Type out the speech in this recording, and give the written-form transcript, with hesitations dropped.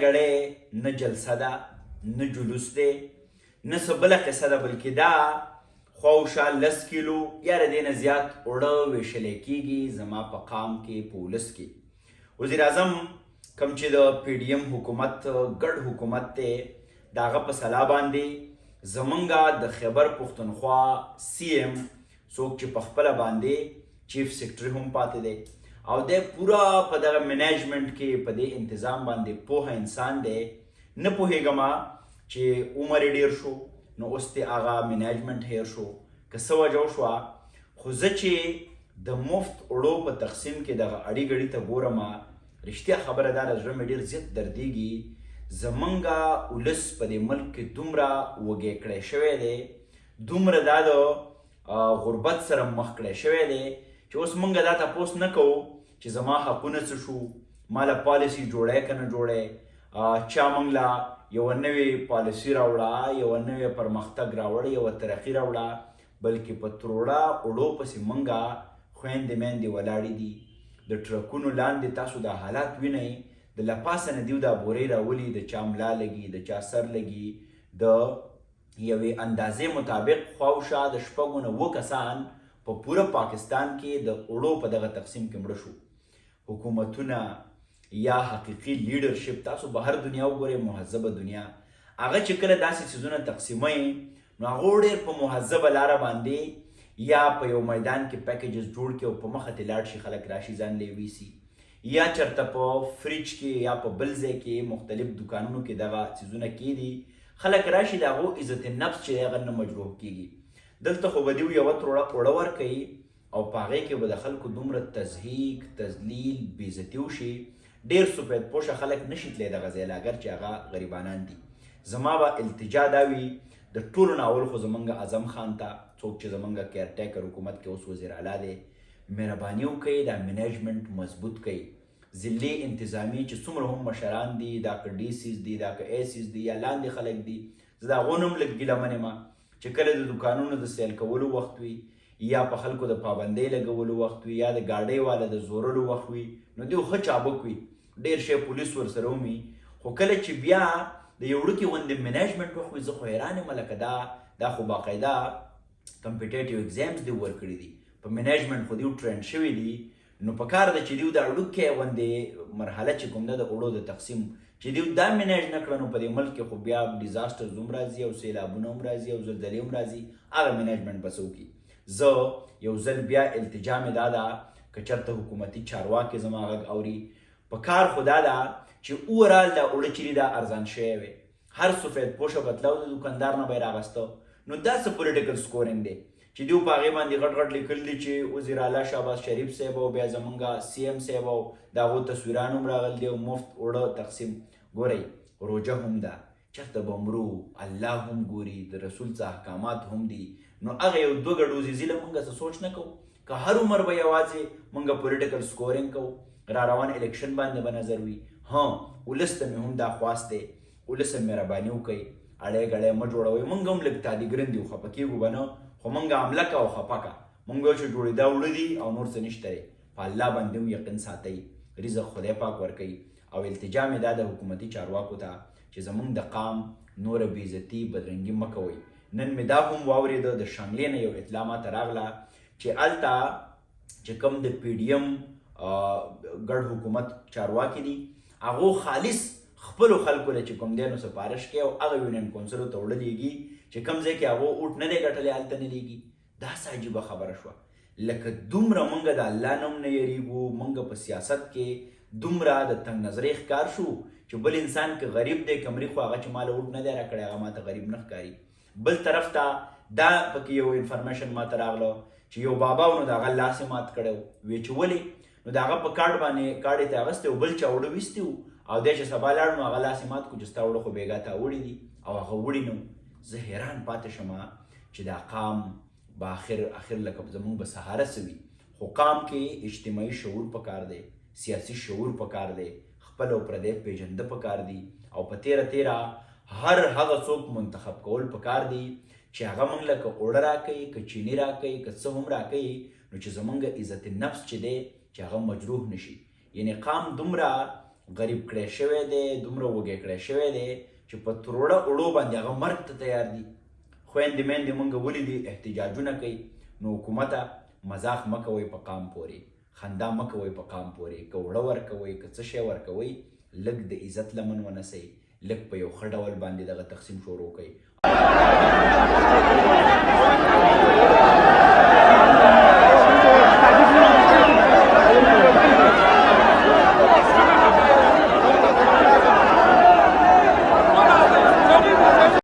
ګړی نه جلسه ده نه جلوس دی نه څه بله قصه ده، بلکې دا خواوشا 10 کیلو یا د دې نه زیات اوړه ویشلی کېږي زما په قام کې په ولس کې. وزیر اعظم کوم چې د پی ډي ایم حکومت ګډ حکومت دی د هغه په سلا باندې زمونږ د خیبر پښتونخوا سی ایم څوک چې په خپله باندې چیف سیکرټري هم پاتې دی او دی پوره په دغه منیجمنټ کې په دې انتظام باندې پوهه انسان دی. نه پوهېږم چې عمر یې ډېر شو نو اوس د هغه منیجمنټ هیر شو که څه وجه وشوه، خو زه چې د مفت اوړو په تقسیم کې دغه اړي ګړي ته ګورم رښتیا خبره دا ده زړه مې ډېر زیات دردېږي. زمونږ ولس په دې ملک کې دومره وږی کړی شوی دی، دومره دا د غربت سره مخ کړی شوی دی چې اوس مونږ دا تپوس نه کوو چې زما حقونه څه شو، ما له پالیسي جوړی که نه جوړی، چا مونږ له یوه نوې پالیسي راوړه، یوه نوې پرمختګ راوړه، یوه ترقي راوړه، بلکې په تروړه اوړو پسې مونږ خویندې میندې ولاړې دي. د ټرکونو لاندې تاسو دا حالات وینئ، د لپاسه نه دیو دا بورې راولي، د چا ملا لګي، د چا سر لګي. د یوې اندازې مطابق خواوشا د 6 نه 7 کسان په پوره پاکستان کې د اوړو په دغه تقسیم کې مړه شو. حکومتونه یا حقیقي لیډرشپ تاسو بهر دنیا وګورئ، مهذبه دنیا، هغه چې کله داسې څیزونه تقسیموي نو هغه ډېر په مهذبه لاره باندې یا په یو میدان کې پیکیجز جوړ کړي او په مخه ترې لاړ شي، خلک راشي ځان له ویسي، یا چېرته په فریج کې یا په بل ځای کې مختلف دکانونو کې دغه څیزونه کېدي، خلک راشي د هغو عزت نفس چې دی هغه نه مجروح کېږي. دلته خو به دیو یوه اوړه ورکوي او په هغې کې به د خلکو دومره تضحیک، تذلیل، بېعزتي وشي، ډېر سفید پوشه خلک نشي تللی دغه ځای له اګر چې هغه غریبانان دي. زما به التجا دا وي د ټولو نه اول خو زمونږ اعظم خان ته، څوک چې زمونږ کیرټیکر حکومت کې اوس وزیر اعلی دی، مهرباني وکړئ دا منیجمنټ مضبوط کړئ. ضلعي انتظامي چې څومره هم مشران دي، دا که ډي سیز دي، دا که اے سیز دي یا لاندې خلک دي، زه د هغو نه هم لږ ګیله منې ما چې کله د دکانونو د سیل کولو وخت وي یا په خلکو د پابندۍ لګولو وخت وي یا د ګاډۍ والا د زورلو وخت وي نو دوی ښه چابک وي، ډېر شی پولیس ورسره ومي، خو کله چې بیا د یو وړوکي غوندې منیجمنټ وخت وي زه خو حیران یم لکه دا خو باقاعده کمپیټیټیو اگزامز دي ورکړي دي، په منیجمنټ خو دوی ټرینډ شوي دي، نو په کار ده چې دوی دا وړوکی غوندې مرحله چې کوم ده د اوړو د تقسیم چې دوی دا منیج نه کړه نو په دې ملک کې خو بیا ډیزاسټرز هم راځي او سیلابونه هم راځي او زلزلې هم راځي، هغه منیجمنټ به څه وکړي. زه یو ځل بیا التجا مې دا ده که چېرته حکومتي چارواکي زما غږ اوري، په کار خو دا ده چې اوورال دا اوړه چې دي دا ارزان شوی وی، هر سفید پوشه به تله او د دوکاندار نه به یې راغسته، نو دا څه پولیټیکل سکورینګ دی چې دوی په هغې باندې غټ غټ لیکل دي چې وزیر اعلی شهباز شریف صاحب او بیا زمونږ سی ایم صاحب او د هغو تصویران هم راغلي دي او مفت اوړه تقسیم. ګورئ روژه هم ده، چېرته به مرو، الله هم ګوري، د رسول څه احکامات هم دي، نو هغه یو 2 ګډوزي ځي له مونږ څه سوچ نه کوو که هر عمر به یوازې مونږ پولیټیکل سکورینګ کوو، را روان الیکشن باندې به نظر وي. ولس ته مې هم دا خواست دی، ولس هم مهرباني وکئ، اړی ګړی مه جوړوئ، مونږ هم لږ تالیګرن دي خفه کېږو به نه، خو مونږ حمله که او خفه که، مونږ چې جوړېدا وړه دي او نور څه نشته دی، په الله باندې هم یقین ساتئ، رزق خدای پاک ورکوي. او التجا مې دا د حکومتي چارواکو ته چې زمونږ د قام نوره بېعزتي بدرنګي مه کوئ. نن مې دا هم واورېده د شانګلې نه یو اطلاع ماته راغله چې هلته چې کوم د پی ډي ایم ګډ حکومت چارواکي دي هغو خالص خپلو خلکو له چې کوم دی نو سپارش کوي او هغه یونین کونسلو ته وړه لیږي چې کوم ځای کې هغو اوټ نه دی ګټلی هلته نه لیږي. دا څه عجیبه خبره شوه، لکه دومره مونږ د الله نه هم نه یریږو، مونږ په سیاست کې دومره د تنګ نظرۍ ښکار شو چې بل انسان که غریب دی که مري خو هغه چې ماله اوټ نه دی راکړی هغه ماته غریب نه ښکاري. بل طرف ته دا پکې یو انفارمیشن ماته راغله چې یو بابا و نو د هغه لاس یې مات کړی و، وی چې ولې نو د هغه په کارډ باندې کارډ یې ترې اخیستی و، بل چا اوړه ویستي و او دی چې سبا لاړ نو هغه لاس یې مات کړو چې ستا اوړه خو بېګا ته وړي دي او هغه وړي نه و. زه حیران پاتې شمه چې دا قام به اخر لکه زمونږ به سهاره څه وي، خو قام کې اجتماعي شعور پکار دی، سیاسي شعور پکار دی، خپل او پردی پیژنده پکار دی او په تیره هر هغه څوک منتخب کول پکار دی چې هغه موږ لکه اوړه راکوي که چینی راکوي که څه هم راکوي نو چې زمونږ عزت نفس چې دی چې هغه مجروح نشي. یعنې قام دومره غریب کړی شوی دی، دومره وږی کړی شوی دی چې په تروړه اوړو باندې هغه مرګ ته تیار دي. خویندې میندې مونږ ولیدي احتجاجونه کوي. نو حکومته مذاق مه کوئ په قام پورې، خندا مه کوئ په قام پورې. که اوړه ورکوئ که څه شی ورکوئ، لږ د عزت لمن ونیسئ، لږ په یو ښه ډول باندې دغه تقسیم شروع کوئ.